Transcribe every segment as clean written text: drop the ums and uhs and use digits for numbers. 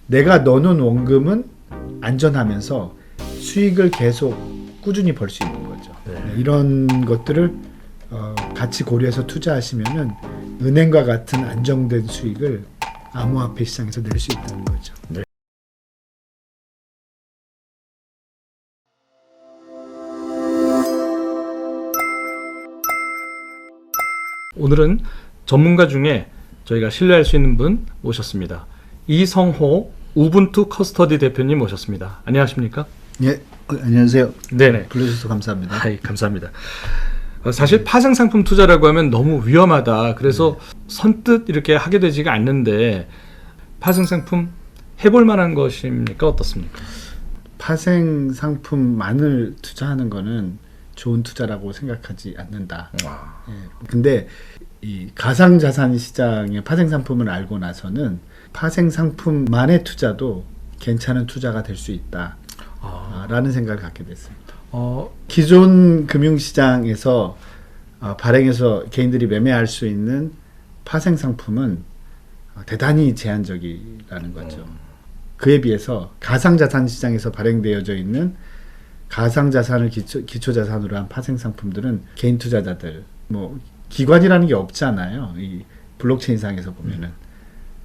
내가 넣어놓은 원금은 안전하면서 수익을 계속 꾸준히 벌 수 있는 거죠. 네. 이런 것들을 같이 고려해서 투자하시면은 은행과 같은 안정된 수익을 암호화폐 시장에서 낼 수 있다는 거죠. 네. 오늘은 전문가 중에 저희가 신뢰할 수 있는 분 모셨습니다. 이성호 우분투 커스터디 대표님 모셨습니다. 안녕하십니까? 예, 안녕하세요. 네네. 불러주셔서 감사합니다. 아이, 감사합니다. 사실 파생상품 투자라고 하면 너무 위험하다. 그래서 선뜻 이렇게 하게 되지가 않는데 파생상품 해볼 만한 것입니까? 어떻습니까? 파생 상품만을 투자하는 거는 좋은 투자라고 생각하지 않는다. 예. 근데 이 가상자산 시장의 파생 상품을 알고 나서는 파생 상품만의 투자도 괜찮은 투자가 될 수 있다. 라는 생각을 갖게 됐습니다. 기존 금융시장에서 발행해서 개인들이 매매할 수 있는 파생 상품은 대단히 제한적이라는 거죠. 그에 비해서 가상자산 시장에서 발행되어져 있는 가상자산을 기초자산으로 한 파생 상품들은 개인 투자자들, 뭐 기관이라는 게 없잖아요. 이 블록체인상에서 보면은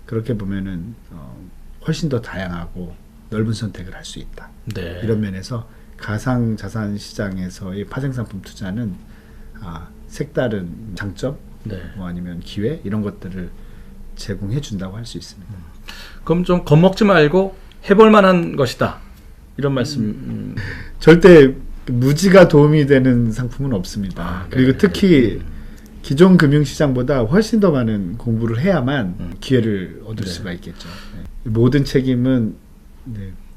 그렇게 보면은 훨씬 더 다양하고 넓은 선택을 할 수 있다. 네. 이런 면에서 가상자산 시장에서의 파생상품 투자는 색다른 장점, 네. 뭐 아니면 기회 이런 것들을 제공해 준다고 할 수 있습니다. 그럼 좀 겁먹지 말고 해볼 만한 것이다. 이런 말씀. 절대 무지가 도움이 되는 상품은 없습니다. 그리고 특히 기존 금융시장보다 훨씬 더 많은 공부를 해야만 기회를 얻을 수가 있겠죠. 네. 모든 책임은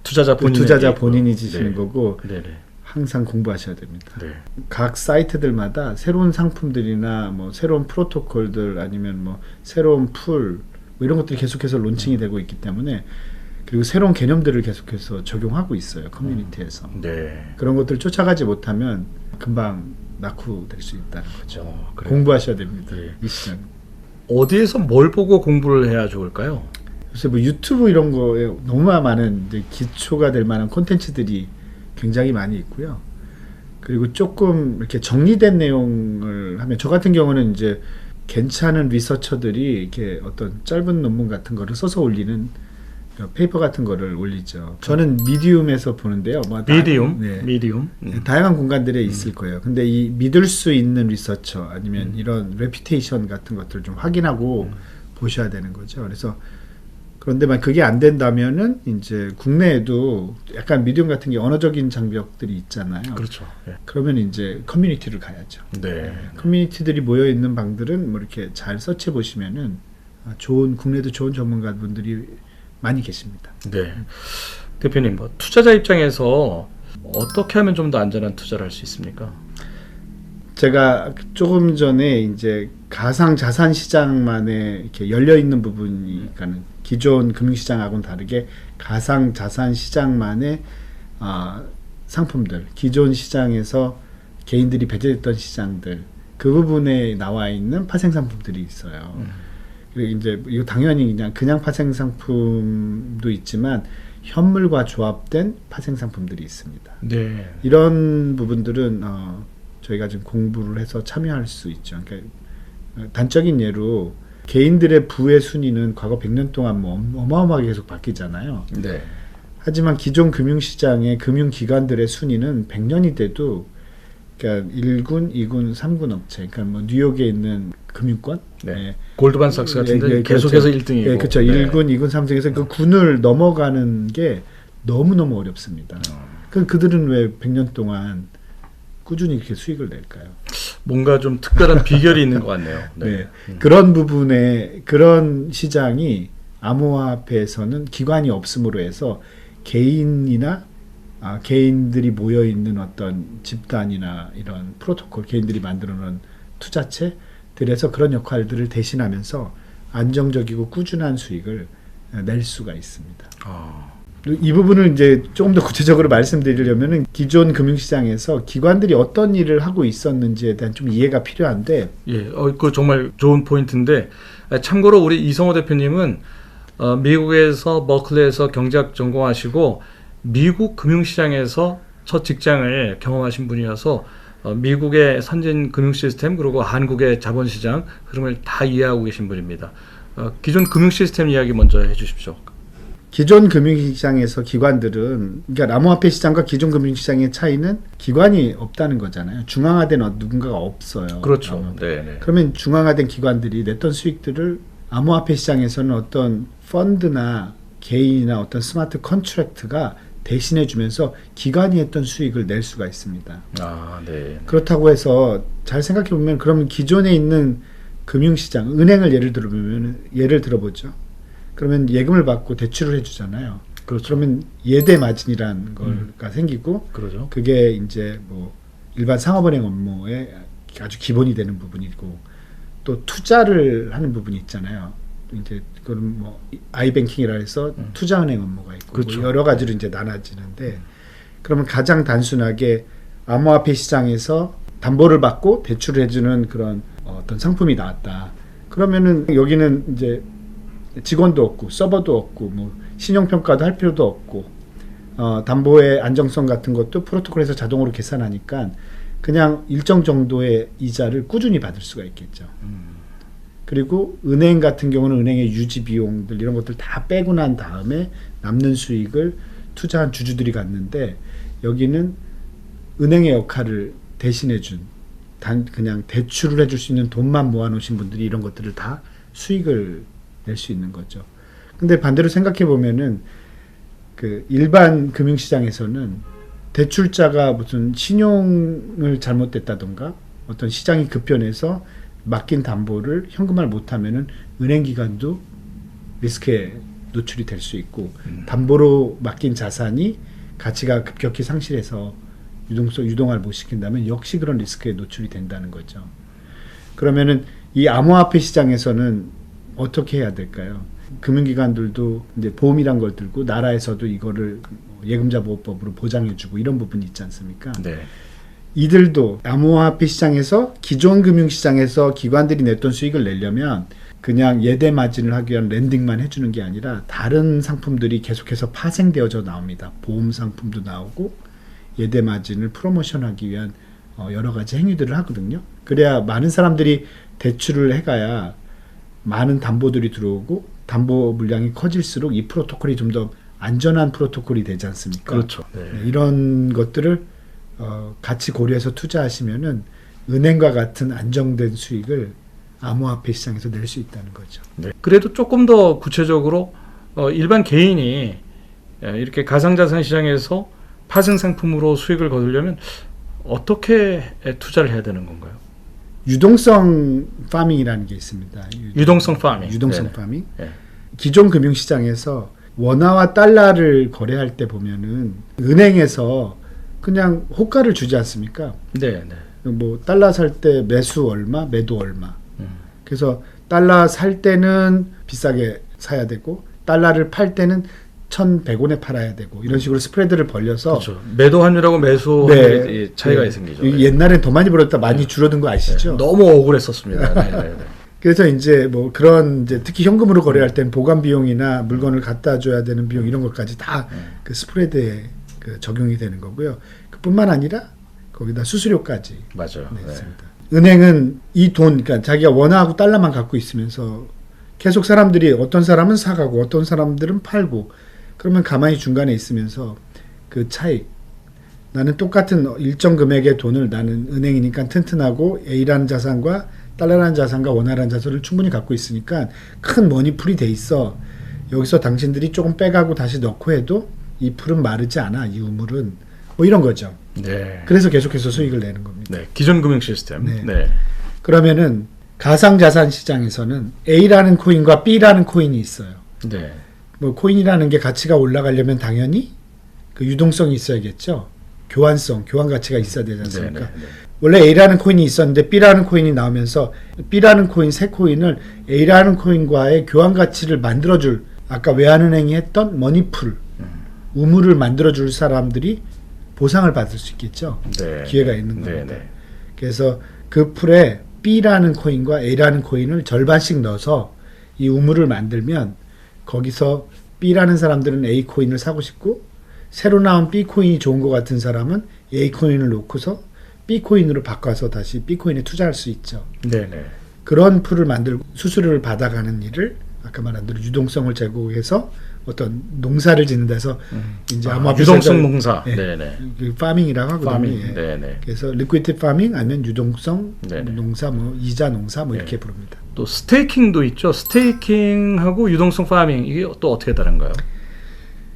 투자자 본인이 지시는 거고 네네. 항상 공부하셔야 됩니다. 네. 각 사이트들마다 새로운 상품들이나 뭐 새로운 프로토콜들 아니면 뭐 새로운 풀 뭐 이런 것들이 계속해서 론칭이 되고 있기 때문에 그리고 새로운 개념들을 계속해서 적용하고 있어요. 커뮤니티에서. 네. 그런 것들을 쫓아가지 못하면 금방 낙후될 수 있다는 거죠. 그래요? 공부하셔야 됩니다. 네. 이 시장. 어디에서 뭘 보고 공부를 해야 좋을까요? 그래서 뭐 유튜브 이런 거에 너무 많은 이제 기초가 될 만한 콘텐츠들이 굉장히 많이 있고요. 그리고 조금 이렇게 정리된 내용을 하면 저 같은 경우는 이제 괜찮은 리서처들이 이렇게 어떤 짧은 논문 같은 거를 써서 올리는 페이퍼 같은 거를 올리죠. 저는 미디움에서 보는데요. 뭐 미디움. 다양한 공간들에 있을 거예요. 근데 이 믿을 수 있는 리서처 아니면 이런 레퓨테이션 같은 것들을 좀 확인하고 보셔야 되는 거죠. 그래서 그런데만 그게 안 된다면은 이제 국내에도 약간 미디움 같은 게 언어적인 장벽들이 있잖아요. 그렇죠. 네. 그러면 이제 커뮤니티를 가야죠. 네. 커뮤니티들이 모여 있는 방들은 뭐 이렇게 잘 서치해 보시면은 국내도 좋은 전문가분들이 많이 계십니다. 네. 대표님, 뭐 투자자 입장에서 어떻게 하면 좀 더 안전한 투자를 할 수 있습니까? 제가 조금 전에 이제 가상 자산 시장만에 이렇게 열려 있는 부분이 그러니까 기존 금융시장하고는 다르게 가상 자산 시장만의 상품들, 기존 시장에서 개인들이 배제됐던 시장들 그 부분에 나와 있는 파생 상품들이 있어요. 그리고 이제 이거 당연히 그냥 파생 상품도 있지만 현물과 조합된 파생 상품들이 있습니다. 네. 이런 부분들은 저희가 지금 공부를 해서 참여할 수 있죠. 그러니까 단적인 예로 개인들의 부의 순위는 과거 100년 동안 뭐 어마어마하게 계속 바뀌잖아요. 네. 하지만 기존 금융시장의 금융기관들의 순위는 100년이 돼도 그러니까 1군, 2군, 3군 업체, 그러니까 뭐 뉴욕에 있는 금융권, 네. 골드만삭스 같은데 계속해서 그렇죠. 1등이고, 네, 그렇죠. 1군, 2군, 3등에서 그 군을 넘어가는 게 너무너무 어렵습니다. 그들은 왜 100년 동안 꾸준히 이렇게 수익을 낼까요? 뭔가 좀 특별한 비결이 있는 것 같네요. 네. 그런 부분에 그런 시장이 암호화폐에서는 기관이 없음으로 해서 개인이나 개인들이 모여 있는 어떤 집단이나 이런 프로토콜 개인들이 만들어 놓은 투자체들에서 그런 역할들을 대신하면서 안정적이고 꾸준한 수익을 낼 수가 있습니다. 이 부분을 이제 조금 더 구체적으로 말씀드리려면은 기존 금융시장에서 기관들이 어떤 일을 하고 있었는지에 대한 좀 이해가 필요한데, 예, 그거 정말 좋은 포인트인데 참고로 우리 이성호 대표님은 미국에서 버클리에서 경제학 전공하시고 미국 금융시장에서 첫 직장을 경험하신 분이어서 미국의 선진 금융 시스템 그리고 한국의 자본시장 흐름을 다 이해하고 계신 분입니다. 기존 금융 시스템 이야기 먼저 해주십시오. 기존 금융시장에서 기관들은, 그러니까 암호화폐 시장과 기존 금융시장의 차이는 기관이 없다는 거잖아요. 중앙화된 누군가가 없어요. 그렇죠. 네. 그러면 중앙화된 기관들이 냈던 수익들을 암호화폐 시장에서는 어떤 펀드나 개인이나 어떤 스마트 컨트랙트가 대신해 주면서 기관이 했던 수익을 낼 수가 있습니다. 네. 그렇다고 해서 잘 생각해 보면, 그러면 기존에 있는 금융시장, 은행을 예를 들어보죠. 그러면 예금을 받고 대출을 해주잖아요. 그렇죠. 그러면 예대 마진이라는 거가 생기고, 그러죠. 그게 이제 뭐 일반 상업은행 업무에 아주 기본이 되는 부분이고, 또 투자를 하는 부분이 있잖아요. 이제 그럼 뭐 아이뱅킹이라 해서 투자은행 업무가 있고, 그렇죠. 뭐 여러 가지로 이제 나눠지는데, 그러면 가장 단순하게 암호화폐 시장에서 담보를 받고 대출을 해주는 그런 어떤 상품이 나왔다. 그러면은 여기는 이제 직원도 없고 서버도 없고 뭐 신용평가도 할 필요도 없고, 담보의 안정성 같은 것도 프로토콜에서 자동으로 계산하니까 그냥 일정 정도의 이자를 꾸준히 받을 수가 있겠죠. 그리고 은행 같은 경우는 은행의 유지 비용들 이런 것들 다 빼고 난 다음에 남는 수익을 투자한 주주들이 갖는데, 여기는 은행의 역할을 대신해 준, 그냥 대출을 해줄 수 있는 돈만 모아놓으신 분들이 이런 것들을 다 수익을 낼 수 있는 거죠. 근데 반대로 생각해 보면은 그 일반 금융시장에서는 대출자가 무슨 신용을 잘못됐다던가 어떤 시장이 급변해서 맡긴 담보를 현금화를 못하면은 은행기관도 리스크에 노출이 될 수 있고, 담보로 맡긴 자산이 가치가 급격히 상실해서 유동화를 못 시킨다면 역시 그런 리스크에 노출이 된다는 거죠. 그러면은 이 암호화폐 시장에서는 어떻게 해야 될까요? 금융기관들도 이제 보험이란 걸 들고 나라에서도 이거를 예금자 보호법으로 보장해주고 이런 부분이 있지 않습니까? 네. 이들도 암호화폐 시장에서 기존 금융시장에서 기관들이 냈던 수익을 내려면 그냥 예대 마진을 하기 위한 랜딩만 해주는 게 아니라 다른 상품들이 계속해서 파생되어져 나옵니다. 보험 상품도 나오고 예대 마진을 프로모션하기 위한 여러 가지 행위들을 하거든요. 그래야 많은 사람들이 대출을 해가야 많은 담보들이 들어오고 담보 물량이 커질수록 이 프로토콜이 좀 더 안전한 프로토콜이 되지 않습니까? 그렇죠. 네. 이런 것들을 같이 고려해서 투자하시면은 은행과 같은 안정된 수익을 암호화폐 시장에서 낼 수 있다는 거죠. 네. 그래도 조금 더 구체적으로 일반 개인이 이렇게 가상자산 시장에서 파생 상품으로 수익을 거두려면 어떻게 투자를 해야 되는 건가요? 유동성 파밍이라는 게 있습니다. 유동성 파밍. 유동성 네. 파밍. 네. 기존 금융시장에서 원화와 달러를 거래할 때 보면은 은행에서 그냥 호가를 주지 않습니까? 네. 뭐 달러 살 때 매수 얼마, 매도 얼마. 그래서 달러 살 때는 비싸게 사야 되고 달러를 팔 때는 1,100원에 팔아야 되고 이런 식으로 스프레드를 벌려서 그렇죠. 매도 환율하고 매수 환율의 차이가 생기죠. 옛날엔 더 많이 벌었다 많이 줄어든 거 아시죠? 너무 억울했었습니다. 네. 그래서 이제 뭐 그런 이제 특히 현금으로 거래할 때는 보관 비용이나 물건을 갖다 줘야 되는 비용 이런 것까지 다 그 스프레드에 그 적용이 되는 거고요. 그뿐만 아니라 거기다 수수료까지 맞아요. 냈습니다. 은행은 이 돈, 그러니까 자기가 원화하고 달러만 갖고 있으면서 계속 사람들이 어떤 사람은 사가고 어떤 사람들은 팔고 그러면 가만히 중간에 있으면서 그 차익, 나는 똑같은 일정 금액의 돈을 나는 은행이니까 튼튼하고 A라는 자산과 달러라는 자산과 원화라는 자산을 충분히 갖고 있으니까 큰 머니풀이 돼 있어. 여기서 당신들이 조금 빼가고 다시 넣고 해도 이 풀은 마르지 않아. 이 우물은. 뭐 이런 거죠. 네. 그래서 계속해서 수익을 내는 겁니다. 네. 기존 금융 시스템. 네. 그러면은 가상자산 시장에서는 A라는 코인과 B라는 코인이 있어요. 네. 뭐 코인이라는 게 가치가 올라가려면 당연히 그 유동성이 있어야겠죠. 교환 가치가 있어야 되지 않습니까? 네. 원래 A라는 코인이 있었는데 B라는 코인이 나오면서 B라는 코인 새 코인을 A라는 코인과의 교환 가치를 만들어줄, 아까 외환은행이 했던 머니풀, 우물을 만들어줄 사람들이 보상을 받을 수 있겠죠. 네. 기회가 있는 겁니다. 네. 그래서 그 풀에 B라는 코인과 A라는 코인을 절반씩 넣어서 이 우물을 만들면 거기서 B라는 사람들은 A 코인을 사고 싶고 새로 나온 B 코인이 좋은 것 같은 사람은 A 코인을 놓고서 B 코인으로 바꿔서 다시 B 코인에 투자할 수 있죠. 네네. 그런 풀을 만들고 수수료를 받아가는 일을 아까 말한 대로 유동성을 제공해서 어떤 농사를 짓는다 해서 이제 유동성 농사. 예, 네네. 그 파밍이라고 하거든요. 파밍. 예. 네네. 그래서 리퀴드 파밍 아니면 유동성 네네. 농사 뭐 이자 농사 뭐 네. 이렇게 부릅니다. 또 스테이킹도 있죠. 스테이킹하고 유동성 파밍 이게 또 어떻게 다른가요?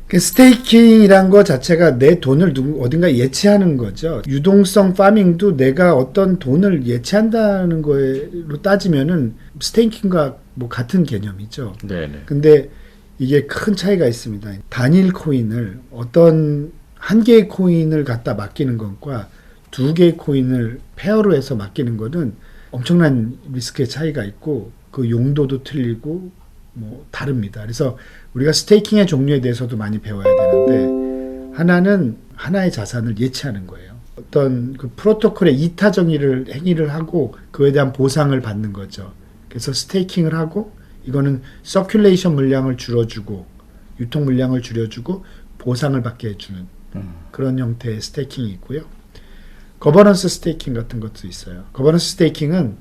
그 스테이킹이란 거 자체가 내 돈을 어딘가 예치하는 거죠. 유동성 파밍도 내가 어떤 돈을 예치한다는 거로 따지면은 스테이킹과 뭐 같은 개념이죠. 네네. 근데 이게 큰 차이가 있습니다. 단일 코인을 어떤 한 개의 코인을 갖다 맡기는 것과 두 개의 코인을 페어로 해서 맡기는 것은 엄청난 리스크의 차이가 있고 그 용도도 틀리고 뭐 다릅니다. 그래서 우리가 스테이킹의 종류에 대해서도 많이 배워야 되는데 하나는 하나의 자산을 예치하는 거예요. 어떤 그 프로토콜의 이타 행위를 하고 그에 대한 보상을 받는 거죠. 그래서 스테이킹을 하고 이거는 서큘레이션 물량을 줄여주고 유통 물량을 줄여주고 보상을 받게 해주는 그런 형태의 스테이킹이 있고요. 거버넌스 스테이킹 같은 것도 있어요. 거버넌스 스테이킹은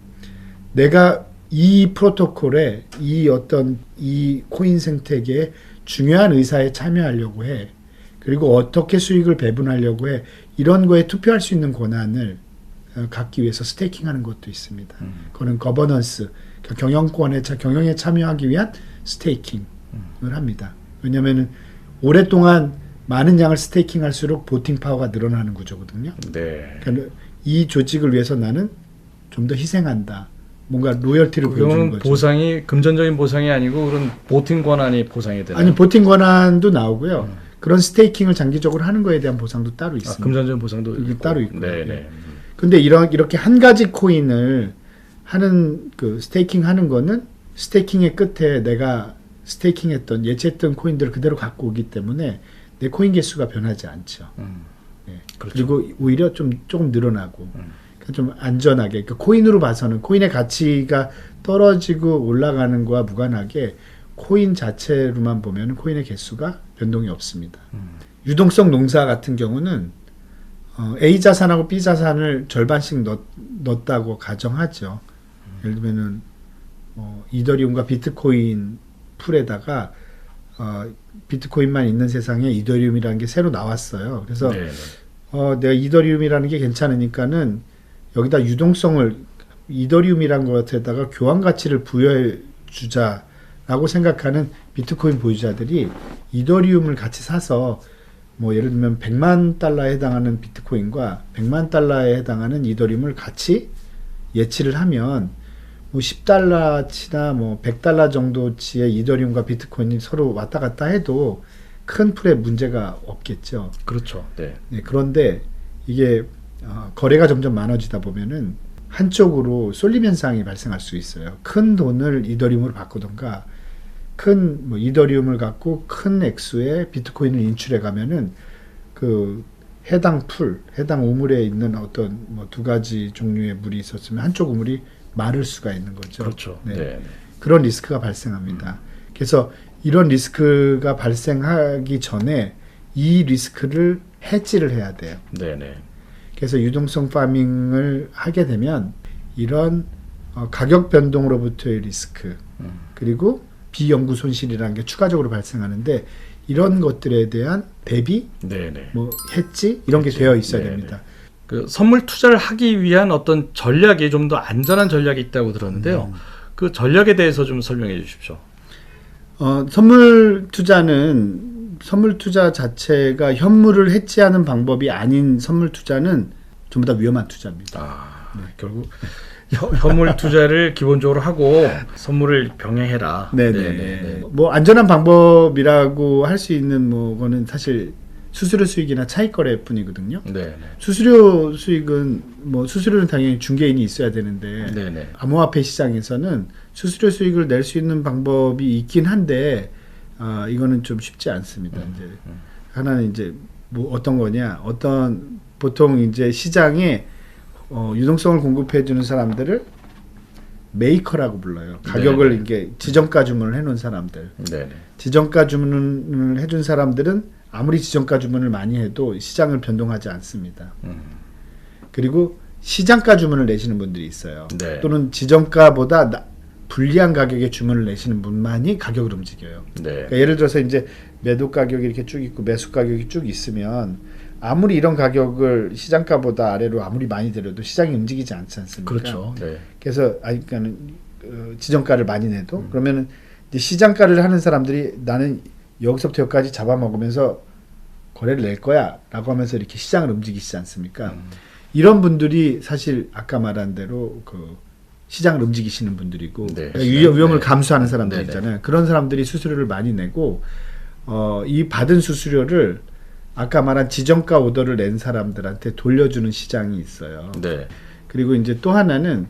내가 이 프로토콜에 이 코인 생태계에 중요한 의사에 참여하려고 해. 그리고 어떻게 수익을 배분하려고 해. 이런 거에 투표할 수 있는 권한을 갖기 위해서 스테이킹하는 것도 있습니다. 그거는 거버넌스, 경영에 참여하기 위한 스테이킹을 합니다. 왜냐하면 오랫동안 많은 양을 스테이킹할수록 보팅 파워가 늘어나는 구조거든요. 네. 그러니까 이 조직을 위해서 나는 좀 더 희생한다. 뭔가 로열티를 보여주는 거죠. 보상이 금전적인 보상이 아니고 그런 보팅 권한이 보상이 되나요? 아니 보팅 권한도 나오고요. 그런 스테이킹을 장기적으로 하는 거에 대한 보상도 따로 있습니다. 금전적인 보상도 이게 따로 있고. 네네. 근데 이렇게 한 가지 코인을 하는 그 스테이킹 하는 거는 스테이킹의 끝에 내가 스테이킹했던 예치했던 코인들을 그대로 갖고 오기 때문에 내 코인 개수가 변하지 않죠. 네. 그렇죠. 그리고 오히려 조금 늘어나고 그러니까 좀 안전하게 그 코인으로 봐서는 코인의 가치가 떨어지고 올라가는 거와 무관하게 코인 자체로만 보면 코인의 개수가 변동이 없습니다. 유동성 농사 같은 경우는 A 자산하고 B 자산을 절반씩 넣었다고 가정하죠. 예를 들면은 이더리움과 비트코인 풀에다가 비트코인만 있는 세상에 이더리움이라는 게 새로 나왔어요. 그래서 내가 이더리움이라는 게 괜찮으니까는 여기다 유동성을 이더리움이란 것에다가 교환 가치를 부여해 주자라고 생각하는 비트코인 보유자들이 이더리움을 같이 사서 뭐 예를 들면 100만 달러에 해당하는 비트코인과 100만 달러에 해당하는 이더리움을 같이 예치를 하면 뭐 10달러치나 뭐 100달러 정도치의 이더리움과 비트코인이 서로 왔다 갔다 해도 큰 풀에 문제가 없겠죠. 그렇죠. 네. 네, 그런데 이게 거래가 점점 많아지다 보면은 한쪽으로 쏠림 현상이 발생할 수 있어요. 큰 돈을 이더리움으로 바꾸던가 큰 뭐 이더리움을 갖고 큰 액수의 비트코인을 인출해 가면은 그 해당 우물에 있는 어떤 뭐 두 가지 종류의 물이 있었으면 한쪽 우물이 마를 수가 있는 거죠. 그렇죠. 네. 네. 그런 리스크가 발생합니다. 그래서 이런 리스크가 발생하기 전에 이 리스크를 해지를 해야 돼요. 네네. 그래서 유동성 파밍을 하게 되면 이런 가격 변동으로부터의 리스크 그리고 비영구 손실이라는 게 추가적으로 발생하는데 이런 것들에 대한 대비, 네네. 뭐 해지 이런 게 되어 있어야 됩니다. 그 선물 투자를 하기 위한 어떤 전략이 좀 더 안전한 전략이 있다고 들었는데요. 그 전략에 대해서 좀 설명해 주십시오. 선물 투자 자체가 현물을 해지하는 방법이 아닌 선물 투자는 전부 다 위험한 투자입니다. 네. 결국 현물 투자를 기본적으로 하고 선물을 병행해라. 네네네. 뭐 안전한 방법이라고 할 수 있는 거는 사실 수수료 수익이나 차익 거래 뿐이거든요. 네. 수수료 수익은 수수료는 당연히 중개인이 있어야 되는데 네네. 암호화폐 시장에서는 수수료 수익을 낼 수 있는 방법이 있긴 한데 이거는 좀 쉽지 않습니다. 이제 하나는 이제 뭐 어떤 거냐, 보통 이제 시장에 유동성을 공급해 주는 사람들을 메이커라고 불러요. 가격을 네네. 이게 지정가 주문을 해놓은 사람들. 네네. 지정가 주문을 해준 사람들은 아무리 지정가 주문을 많이 해도 시장을 변동하지 않습니다. 그리고 시장가 주문을 내시는 분들이 있어요. 네. 또는 지정가보다 불리한 가격에 주문을 내시는 분만이 가격을 움직여요. 네. 그러니까 예를 들어서 이제 매도 가격이 이렇게 쭉 있고 매수 가격이 쭉 있으면 아무리 이런 가격을 시장가보다 아래로 아무리 많이 들여도 시장이 움직이지 않지 않습니까? 그렇죠. 네. 그래서 그러니까는 지정가를 많이 내도 그러면은 이제 시장가를 하는 사람들이 나는 여기서부터 여기까지 잡아먹으면서 거래를 낼 거야라고 하면서 이렇게 시장을 움직이시지 않습니까? 이런 분들이 사실 아까 말한 대로 그 시장을 움직이시는 분들이고 네. 위험을 네. 감수하는 사람들 네네. 있잖아요. 그런 사람들이 수수료를 많이 내고 이 받은 수수료를 아까 말한 지정가 오더를 낸 사람들한테 돌려주는 시장이 있어요. 네. 그리고 이제 또 하나는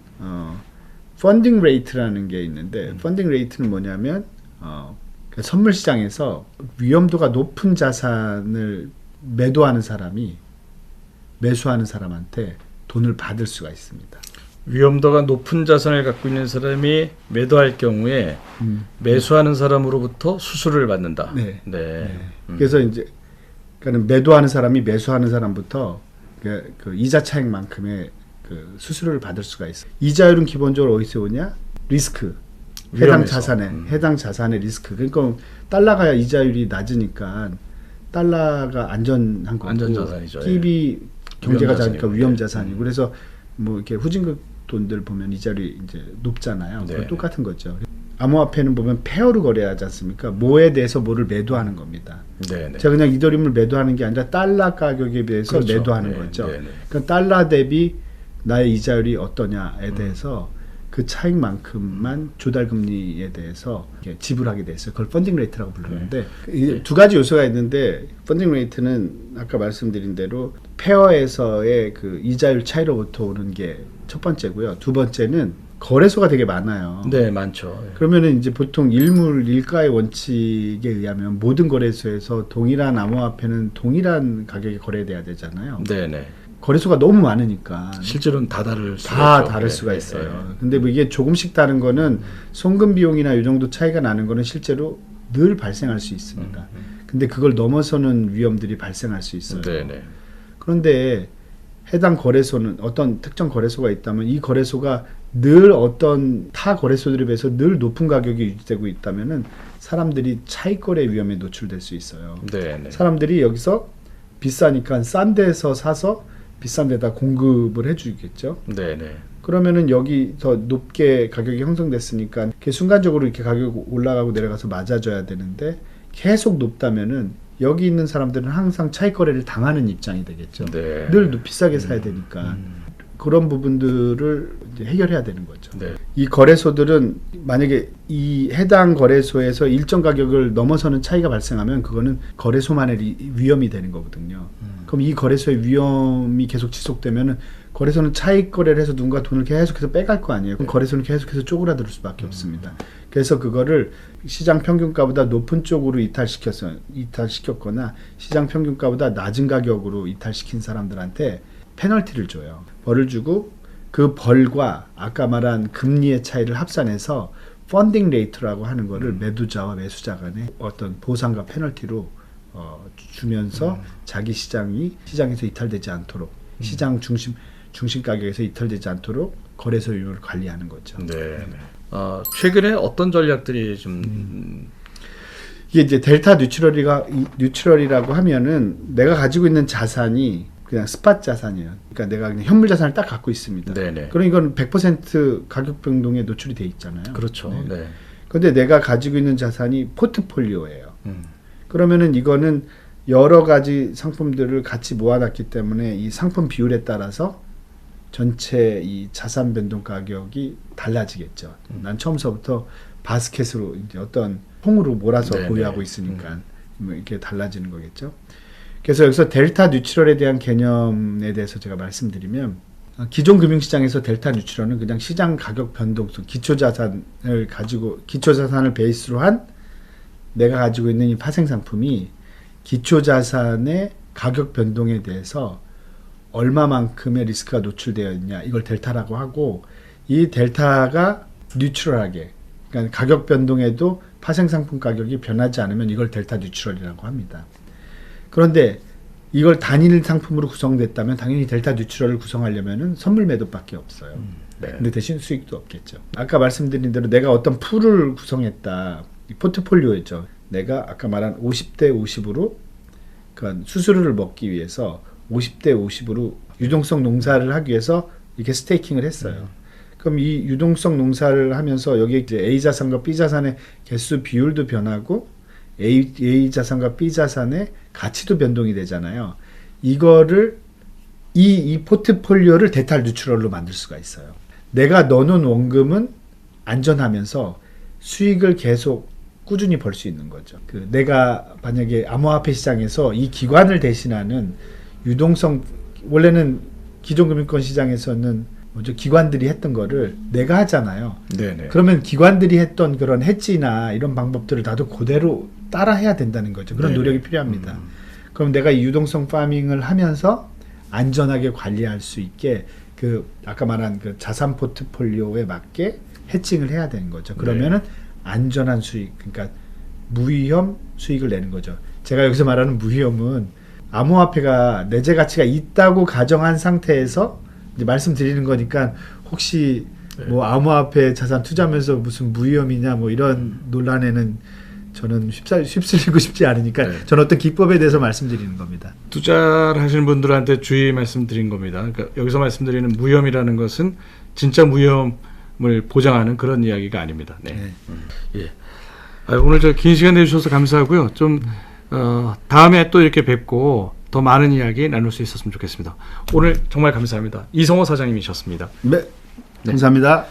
펀딩 레이트라는 게 있는데 펀딩 레이트는 뭐냐면 그러니까 선물 시장에서 위험도가 높은 자산을 매도하는 사람이 매수하는 사람한테 돈을 받을 수가 있습니다. 위험도가 높은 자산을 갖고 있는 사람이 매도할 경우에 매수하는 사람으로부터 수수료를 받는다. 네. 네. 그래서 이제 그러니까 매도하는 사람이 매수하는 사람부터 그 이자 차익만큼의 그 수수료를 받을 수가 있어요. 이자율은 기본적으로 어디서 오냐? 리스크. 해당 자산의 리스크. 그러니까 달러가 이자율이 낮으니까 달러가 안전한 거고 안전자산이죠. TB 경제가 작으니까 위험자산이고. 위험자산이고 그래서 뭐 이렇게 후진국 돈들 보면 이자율이 이제 높잖아요. 네. 그건 똑같은 거죠. 암호화폐는 보면 페어로 거래하지 않습니까? 뭐에 대해서 뭐를 매도하는 겁니다. 네. 네. 제가 그냥 이더리움을 매도하는 게 아니라 달러 가격에 비해서 그렇죠. 매도하는 네, 거죠. 네, 네. 그러니까 달러 대비 나의 이자율이 어떠냐에 대해서 그 차익만큼만 조달금리에 대해서 지불하게 돼 있어요. 그걸 펀딩 레이트라고 부르는데 이 두 가지 요소가 있는데 펀딩 레이트는 아까 말씀드린 대로 페어에서의 그 이자율 차이로부터 오는 게 첫 번째고요. 두 번째는 거래소가 되게 많아요. 네, 많죠. 그러면은 이제 보통 일가의 원칙에 의하면 모든 거래소에서 동일한 암호화폐는 동일한 가격에 거래돼야 되잖아요. 네, 네. 거래소가 너무 많으니까 실제로는 다 다를 다 있죠. 다를 네, 수가 네, 있어요. 근데 뭐 이게 조금씩 다른 거는 송금 비용이나 이 정도 차이가 나는 거는 실제로 늘 발생할 수 있습니다. 근데 그걸 넘어서는 위험들이 발생할 수 있어요. 네, 네. 그런데 해당 거래소는 어떤 특정 거래소가 있다면 이 거래소가 늘 어떤 타 거래소들에 비해서 늘 높은 가격이 유지되고 있다면은 사람들이 차익 거래 위험에 노출될 수 있어요. 네, 네. 사람들이 여기서 비싸니까 싼 데서 사서 비싼 데다 공급을 해주겠죠. 네, 네. 그러면은 여기 더 높게 가격이 형성됐으니까 이렇게 순간적으로 이렇게 가격이 올라가고 내려가서 맞아줘야 되는데 계속 높다면은 여기 있는 사람들은 항상 차익 거래를 당하는 입장이 되겠죠. 네. 늘 비싸게 사야 되니까 그런 부분들을 이제 해결해야 되는 거죠. 네. 이 거래소들은 만약에 이 해당 거래소에서 일정 가격을 넘어서는 차이가 발생하면 그거는 거래소만의 위험이 되는 거거든요. 그럼 이 거래소의 위험이 계속 지속되면은 거래소는 차익 거래를 해서 누군가 돈을 계속해서 빼갈 거 아니에요. 그럼 거래소는 계속해서 쪼그라들 수밖에 없습니다. 그래서 그거를 시장 평균가보다 높은 쪽으로 이탈시켰거나 시장 평균가보다 낮은 가격으로 이탈시킨 사람들한테 페널티를 줘요. 벌을 주고 그 벌과 아까 말한 금리의 차이를 합산해서 펀딩 레이트라고 하는 거를 매도자와 매수자 간에 어떤 보상과 페널티로 주면서 자기 시장에서 이탈되지 않도록 시장 중심 가격에서 이탈되지 않도록 거래소 유무를 관리하는 거죠. 네. 최근에 어떤 전략들이 좀 이게 이제 델타 뉴트럴이라고 하면은 내가 가지고 있는 자산이 그냥 스팟 자산이에요. 그러니까 내가 그냥 현물 자산을 딱 갖고 있습니다. 네네. 그럼 이건 100% 가격 변동에 노출이 돼 있잖아요. 그렇죠. 네. 근데 내가 가지고 있는 자산이 포트폴리오예요. 그러면은 이거는 여러 가지 상품들을 같이 모아놨기 때문에 이 상품 비율에 따라서 전체 이 자산 변동 가격이 달라지겠죠. 난 처음서부터 바스켓으로 이제 어떤 통으로 몰아서 네네. 보유하고 있으니까 뭐 이렇게 달라지는 거겠죠. 그래서 여기서 델타 뉴트럴에 대한 개념에 대해서 제가 말씀드리면 기존 금융시장에서 델타 뉴트럴은 그냥 시장 가격 변동성, 기초자산을 베이스로 한 내가 가지고 있는 이 파생상품이 기초자산의 가격 변동에 대해서 얼마만큼의 리스크가 노출되어 있냐 이걸 델타라고 하고 이 델타가 뉴트럴하게, 그러니까 가격 변동에도 파생 상품 가격이 변하지 않으면 이걸 델타 뉴트럴이라고 합니다. 그런데 이걸 단일 상품으로 구성됐다면 당연히 델타 뉴트럴을 구성하려면은 선물 매도밖에 없어요. 네. 근데 대신 수익도 없겠죠. 아까 말씀드린 대로 내가 어떤 풀을 구성했다. 이 포트폴리오였죠. 내가 아까 말한 50대 50으로 그러니까 수수료를 먹기 위해서 50대 50으로 유동성 농사를 하기 위해서 이렇게 스테이킹을 했어요. 그럼 이 유동성 농사를 하면서 여기 이제 A 자산과 B 자산의 개수 비율도 변하고 A 자산과 B 자산의 가치도 변동이 되잖아요. 이거를 이 포트폴리오를 데탈 뉴트럴로 만들 수가 있어요. 내가 넣어놓은 원금은 안전하면서 수익을 계속 꾸준히 벌 수 있는 거죠. 내가 만약에 암호화폐 시장에서 이 기관을 대신하는 유동성, 원래는 기존 금융권 시장에서는 먼저 기관들이 했던 거를 내가 하잖아요. 네네. 그러면 기관들이 했던 그런 해지나 이런 방법들을 나도 그대로 따라 해야 된다는 거죠. 그런 네네. 노력이 필요합니다. 그럼 내가 이 유동성 파밍을 하면서 안전하게 관리할 수 있게 아까 말한 그 자산 포트폴리오에 맞게 해칭을 해야 되는 거죠. 그러면은 안전한 수익, 그러니까 무위험 수익을 내는 거죠. 제가 여기서 말하는 무위험은 암호화폐가 내재 가치가 있다고 가정한 상태에서 이제 말씀드리는 거니까 혹시 뭐 암호화폐 자산 투자하면서 무슨 무위험이냐 뭐 이런 논란에는 저는 휩쓸리고 싶지 않으니까 저는 어떤 기법에 대해서 말씀드리는 겁니다. 투자를 하시는 분들한테 주의 말씀드린 겁니다. 그러니까 여기서 말씀드리는 무위험이라는 것은 진짜 무위험을 보장하는 그런 이야기가 아닙니다. 네. 예. 오늘 긴 시간 내주셔서 감사하고요. 좀 다음에 또 이렇게 뵙고 더 많은 이야기 나눌 수 있었으면 좋겠습니다. 오늘 정말 감사합니다. 이성호 사장님이셨습니다. 네, 감사합니다.